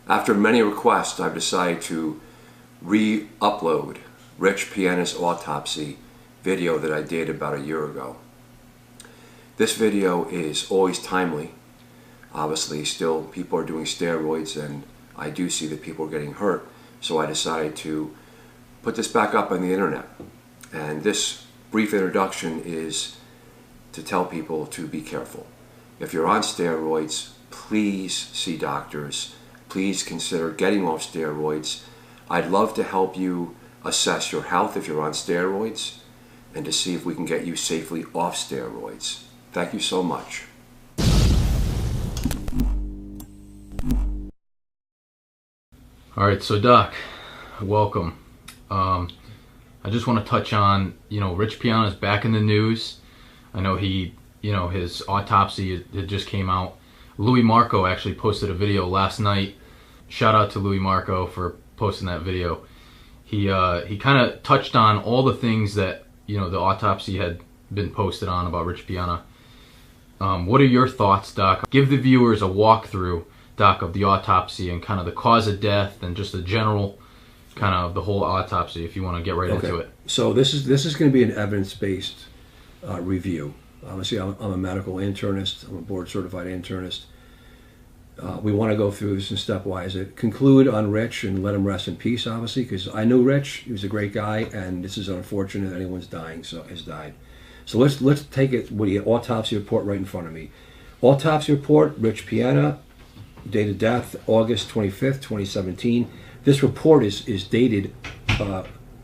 After many requests, I've decided to re-upload Rich Piana's autopsy video that I did about a year ago. This video is always timely. Obviously, still people are doing steroids, and I do see that people are getting hurt, so I decided to put this back up on the internet. And this brief introduction is to tell people to be careful. If you're on steroids, please see doctors. Please consider getting off steroids. I'd love to help you assess your health if you're on steroids and to see if we can get you safely off steroids. Thank you so much. All right, so Doc, welcome. I just want to touch on, Rich Piana is back in the news. I know his autopsy, it just came out. Louis Marco actually posted a video last night. Shout out to Louis Marco for posting that video. He kind of touched on all the things that, the autopsy had been posted on about Rich Piana. What are your thoughts, Doc? Give the viewers a walkthrough, Doc, of the autopsy and kind of the cause of death and just the general kind of the whole autopsy, if you want to get right into it. So this is going to be an evidence-based review. Obviously, I'm a medical internist. I'm a board-certified internist. We want to go through this in stepwise. Conclude on Rich and let him rest in peace, obviously, because I knew Rich. He was a great guy, and this is unfortunate that anyone's has died. So let's take it with the autopsy report right in front of me. Autopsy report, Rich Piana, date of death, August 25th, 2017. This report is dated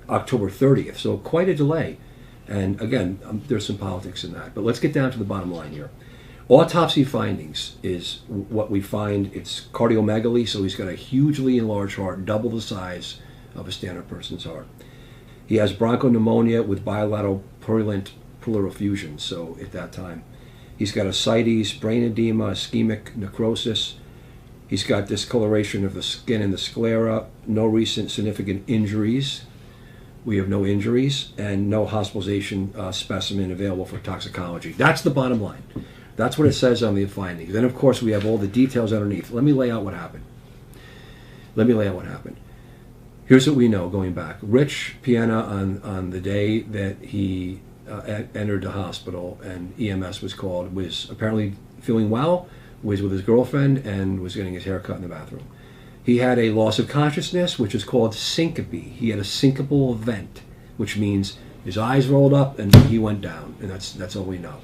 October 30th, so quite a delay. And again, there's some politics in that. But let's get down to the bottom line here. Autopsy findings is what we find. It's cardiomegaly, so he's got a hugely enlarged heart, double the size of a standard person's heart. He has bronchopneumonia with bilateral purulent pleural effusion, so at that time. He's got ascites, brain edema, ischemic necrosis. He's got discoloration of the skin and the sclera, no recent significant injuries. We have no injuries, and no hospitalization specimen available for toxicology. That's the bottom line. That's what it says on the findings. Then, of course, we have all the details underneath. Let me lay out what happened. Here's what we know going back. Rich Piana, on the day that he entered the hospital and EMS was called, was apparently feeling well, was with his girlfriend, and was getting his hair cut in the bathroom. He had a loss of consciousness, which is called syncope. He had a syncopal event, which means his eyes rolled up and he went down, and that's all we know.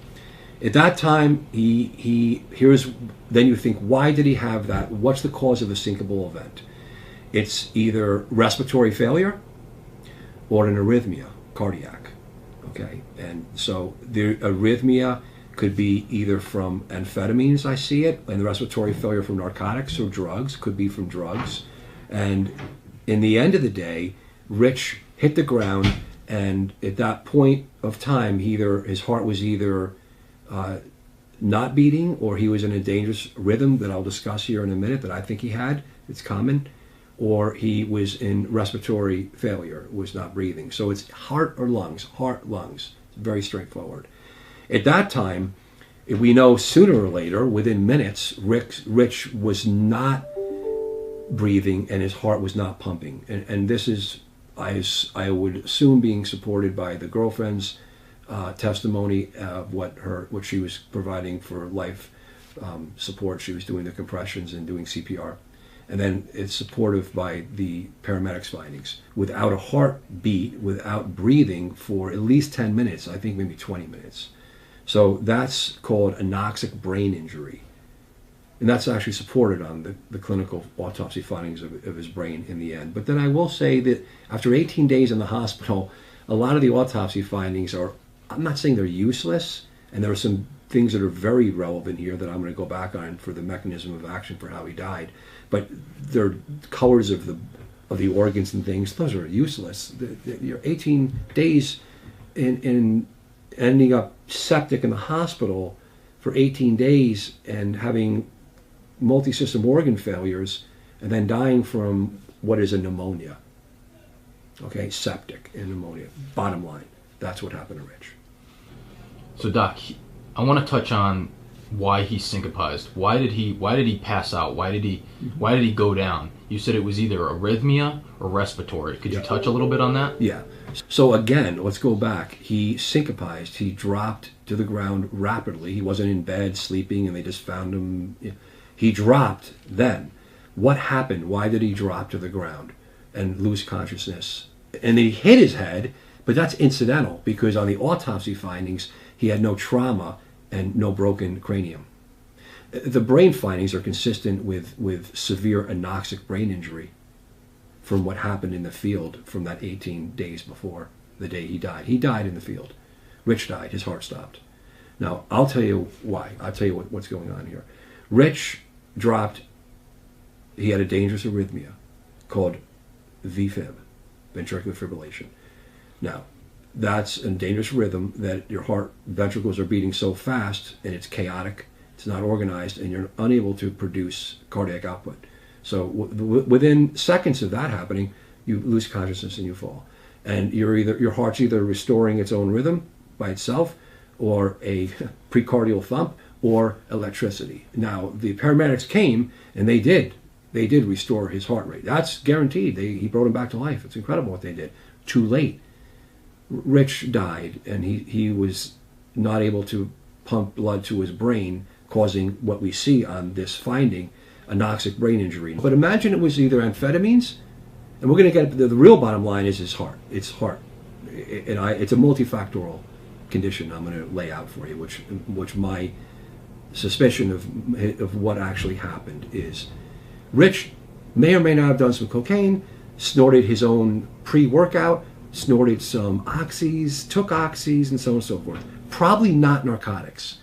At that time, then you think, why did he have that? What's the cause of a syncopal event? It's either respiratory failure or an arrhythmia, cardiac. Okay, and so the arrhythmia could be either from amphetamines, I see it, and the respiratory failure from narcotics or drugs, could be from drugs. And in the end of the day, Rich hit the ground, and at that point of time, his heart was either not beating, or he was in a dangerous rhythm that I'll discuss here in a minute that I think he had, it's common, or he was in respiratory failure, was not breathing. So it's heart or lungs, it's very straightforward. At that time, we know sooner or later, within minutes, Rich was not breathing and his heart was not pumping. And this is, I would assume, being supported by the girlfriend's testimony of what she was providing for life support. She was doing the compressions and doing CPR. And then it's supportive by the paramedics' findings. Without a heartbeat, without breathing for at least 10 minutes, I think maybe 20 minutes. So that's called anoxic brain injury. And that's actually supported on the clinical autopsy findings of his brain in the end. But then I will say that after 18 days in the hospital, a lot of the autopsy findings are, I'm not saying they're useless, and there are some things that are very relevant here that I'm going to go back on for the mechanism of action for how he died. But they're colors of the organs and things, those are useless. You're 18 days in ending up septic in the hospital for 18 days and having multi-system organ failures and then dying from what is a pneumonia. Okay, septic and pneumonia. Bottom line, that's what happened to Rich. So Doc, I want to touch on why he syncopized. Why did he pass out? Why did he go down? You said it was either arrhythmia or respiratory. Could you touch a little bit on that? Yeah. So again, let's go back. He syncopized. He dropped to the ground rapidly. He wasn't in bed sleeping and they just found him. He dropped then. What happened? Why did he drop to the ground and lose consciousness? And he hit his head, but that's incidental because on the autopsy findings, he had no trauma and no broken cranium. The brain findings are consistent with severe anoxic brain injury from what happened in the field from that 18 days before the day he died. He died in the field. Rich died. His heart stopped. Now, I'll tell you why. I'll tell you what's going on here. Rich dropped. He had a dangerous arrhythmia called VFib, ventricular fibrillation. Now, that's a dangerous rhythm that your heart ventricles are beating so fast and it's chaotic, it's not organized, and you're unable to produce cardiac output. So within seconds of that happening, you lose consciousness and you fall. And your heart's either restoring its own rhythm by itself, or a precardial thump, or electricity. Now, the paramedics came and they did restore his heart rate. That's guaranteed. He brought him back to life. It's incredible what they did. Too late. Rich died, and he was not able to pump blood to his brain, causing what we see on this finding, anoxic brain injury. But imagine it was either amphetamines, and we're going to get the real bottom line is his heart. It's heart, and it's a multifactorial condition I'm going to lay out for you, which my suspicion of what actually happened is. Rich may or may not have done some cocaine, snorted his own pre-workout, snorted some oxys, took oxys, and so on and so forth. Probably not narcotics.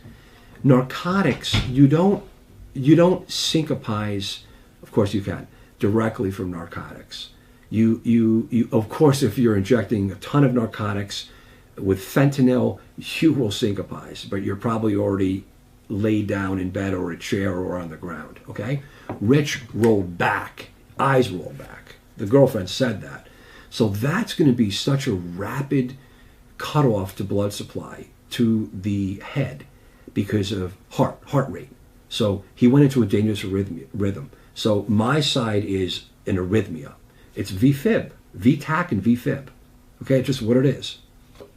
Narcotics, you don't syncopize. Of course you can, directly from narcotics. You of course, if you're injecting a ton of narcotics with fentanyl, you will syncopize, but you're probably already laid down in bed or a chair or on the ground, okay? Rich rolled back, eyes rolled back. The girlfriend said that. So that's going to be such a rapid cutoff to blood supply to the head because of heart rate. So he went into a dangerous rhythm. So my side is an arrhythmia. It's VFib, VTAC and VFib. Okay, it's just what it is.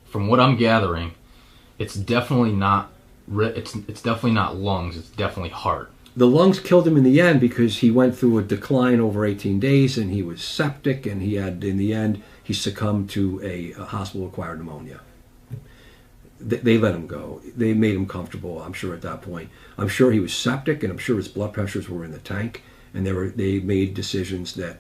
From what I'm gathering, it's definitely not it's definitely not lungs. It's definitely heart. The lungs killed him in the end because he went through a decline over 18 days and he was septic, and in the end, he succumbed to a hospital-acquired pneumonia. They let him go. They made him comfortable, I'm sure, at that point. I'm sure he was septic, and I'm sure his blood pressures were in the tank, and they made decisions that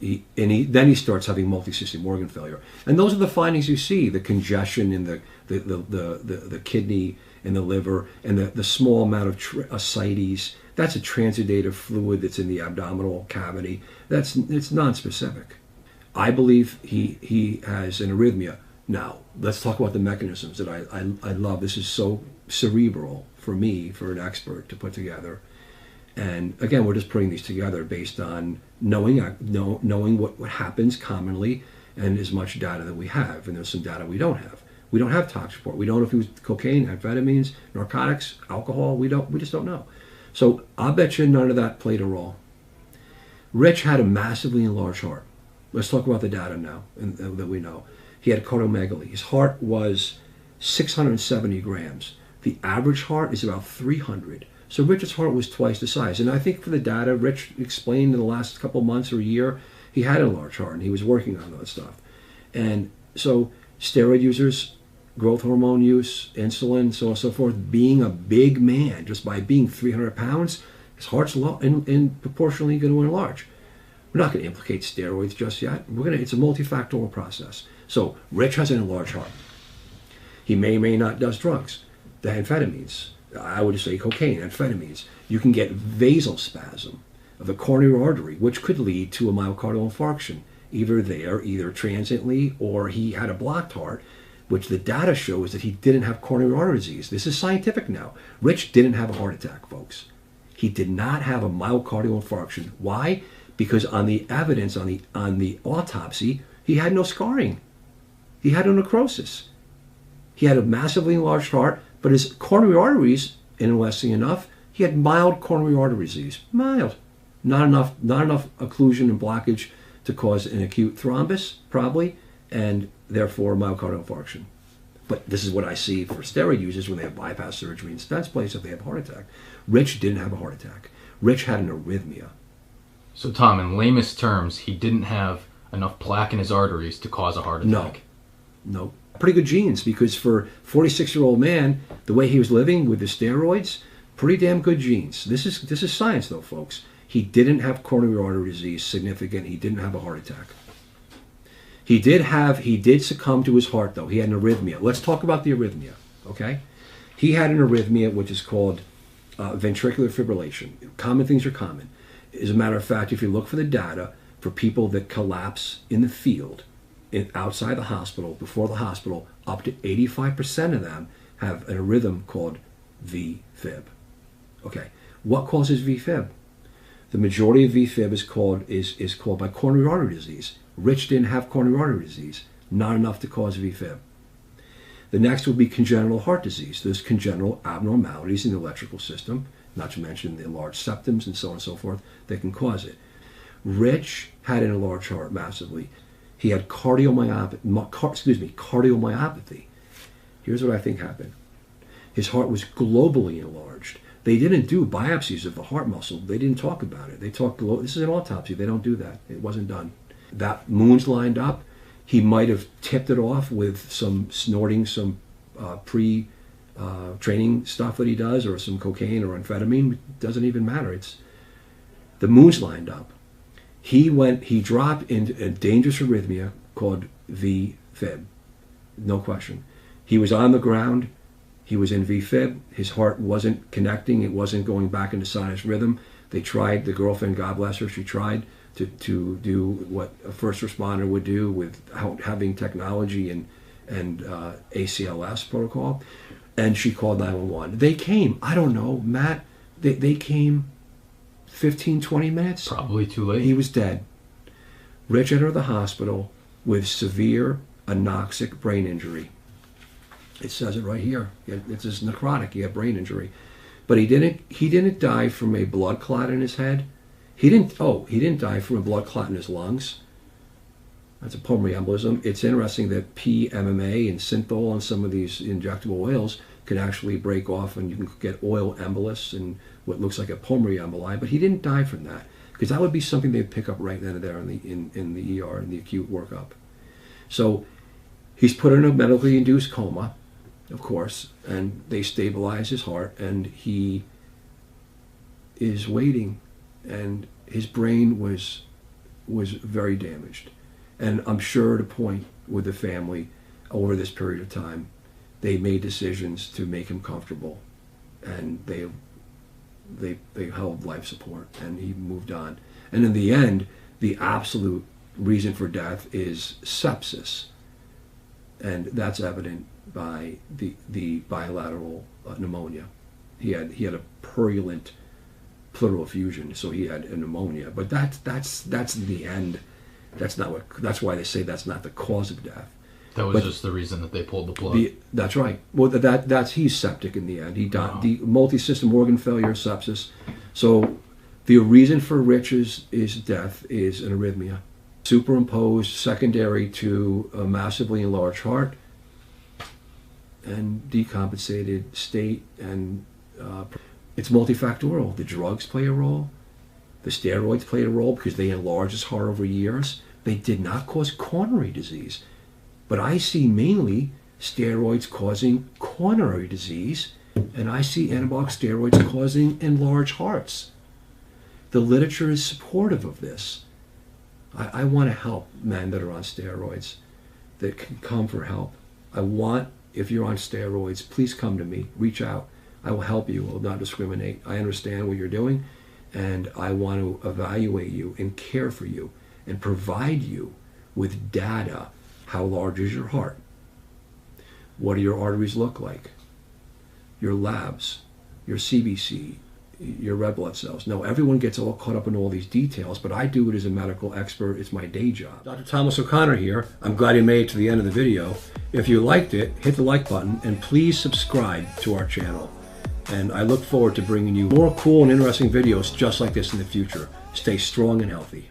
then he starts having multisystem organ failure. And those are the findings you see, the congestion in the kidney in the liver, and the small amount of ascites. That's a transudative fluid that's in the abdominal cavity. It's nonspecific. I believe he has an arrhythmia. Now, let's talk about the mechanisms that I love. This is so cerebral for me, for an expert to put together. And again, we're just putting these together based on knowing what happens commonly and as much data that we have. And there's some data we don't have. We don't have tox report. We don't know if it was cocaine, amphetamines, narcotics, alcohol. We just don't know. So I'll bet you none of that played a role. Rich had a massively enlarged heart. Let's talk about the data now that we know. He had cardiomegaly. His heart was 670 grams. The average heart is about 300. So Rich's heart was twice the size. And I think for the data, Rich explained in the last couple months or a year, he had a large heart and he was working on that stuff. And so steroid users, growth hormone use, insulin, so on and so forth, being a big man, just by being 300 pounds, his heart's proportionally going to enlarge. We're not going to implicate steroids just yet. It's a multifactorial process. So Rich has an enlarged heart. He may or may not does drugs, the amphetamines. I would say cocaine, amphetamines. You can get vasospasm of the coronary artery, which could lead to a myocardial infarction, either transiently, or he had a blocked heart, which the data shows that he didn't have coronary artery disease. This is scientific now. Rich didn't have a heart attack, folks. He did not have a myocardial infarction. Why? Because on the evidence, on the autopsy, he had no scarring. He had no necrosis. He had a massively enlarged heart, but his coronary arteries interestingly enough, he had mild coronary artery disease. Mild. Not enough occlusion and blockage to cause an acute thrombus, probably, and therefore myocardial infarction. But this is what I see for steroid users when they have bypass surgery and stents placed if they have a heart attack. Rich didn't have a heart attack. Rich had an arrhythmia. So Tom, in lamest terms, he didn't have enough plaque in his arteries to cause a heart attack. No. Pretty good genes, because for a 46-year-old man, the way he was living with the steroids, pretty damn good genes. This is science, though, folks. He didn't have coronary artery disease significant. He didn't have a heart attack. He did succumb to his heart, though. He had an arrhythmia. Let's talk about the arrhythmia, okay? He had an arrhythmia, which is called ventricular fibrillation. Common things are common. As a matter of fact, if you look for the data for people that collapse in the field, outside the hospital, before the hospital, up to 85% of them have a rhythm called VFib. Okay, what causes VFib? The majority of VFib is caused by coronary artery disease. Rich didn't have coronary artery disease, not enough to cause VFib. The next would be congenital heart disease. There's congenital abnormalities in the electrical system, not to mention the enlarged septums and so on and so forth, that can cause it. Rich had an enlarged heart massively. He had cardiomyopathy. Here's what I think happened. His heart was globally enlarged. They didn't do biopsies of the heart muscle. They didn't talk about it. They talked, this is an autopsy. They don't do that. It wasn't done. That moons lined up. He might have tipped it off with some snorting, some pre-training stuff that he does, or some cocaine or amphetamine. It doesn't even matter. The moons lined up. He dropped into a dangerous arrhythmia called VFib. No question. He was on the ground. He was in VFib. His heart wasn't connecting. It wasn't going back into sinus rhythm. They tried, the girlfriend, God bless her, she tried to do what a first responder would do without having technology and ACLS protocol. And she called 911. They came, I don't know, Matt, they came 15, 20 minutes. Probably too late. He was dead. Rich entered the hospital with severe anoxic brain injury. It says it right here. It's just necrotic. He had brain injury, but he didn't die from a blood clot in his head. He didn't die from a blood clot in his lungs. That's a pulmonary embolism. It's interesting that PMMA and synthol and some of these injectable oils can actually break off, and you can get oil embolus and what looks like a pulmonary emboli. But he didn't die from that, because that would be something they'd pick up right then and there in the ER, in the acute workup. So he's put in a medically induced coma, of course, and they stabilize his heart, and he is waiting, and his brain was very damaged. And I'm sure at a point with the family over this period of time, they made decisions to make him comfortable, and they held life support, and he moved on. And in the end, the absolute reason for death is sepsis, and that's evident by the bilateral pneumonia. He had a purulent pleural effusion, so he had a pneumonia. But that's the end. That's why they say that's not the cause of death. That was just the reason that they pulled the plug. That's right. Well, he's septic in the end. He died. The multi-system organ failure, sepsis. So the reason for Rich's death is an arrhythmia, superimposed secondary to a massively enlarged heart and decompensated state, and it's multifactorial. The drugs play a role. The steroids played a role because they enlarged his heart over years. They did not cause coronary disease. But I see mainly steroids causing coronary disease, and I see anabolic steroids causing enlarged hearts. The literature is supportive of this. I want to help men that are on steroids, that can come for help. If you're on steroids, please come to me. Reach out. I will help you. I will not discriminate. I understand what you're doing, and I want to evaluate you and care for you and provide you with data. How large is your heart? What do your arteries look like? Your labs, your CBC, your red blood cells. No, everyone gets all caught up in all these details, but I do it as a medical expert. It's my day job. Dr. Thomas O'Connor here. I'm glad you made it to the end of the video. If you liked it, hit the like button, and please subscribe to our channel. And I look forward to bringing you more cool and interesting videos just like this in the future. Stay strong and healthy.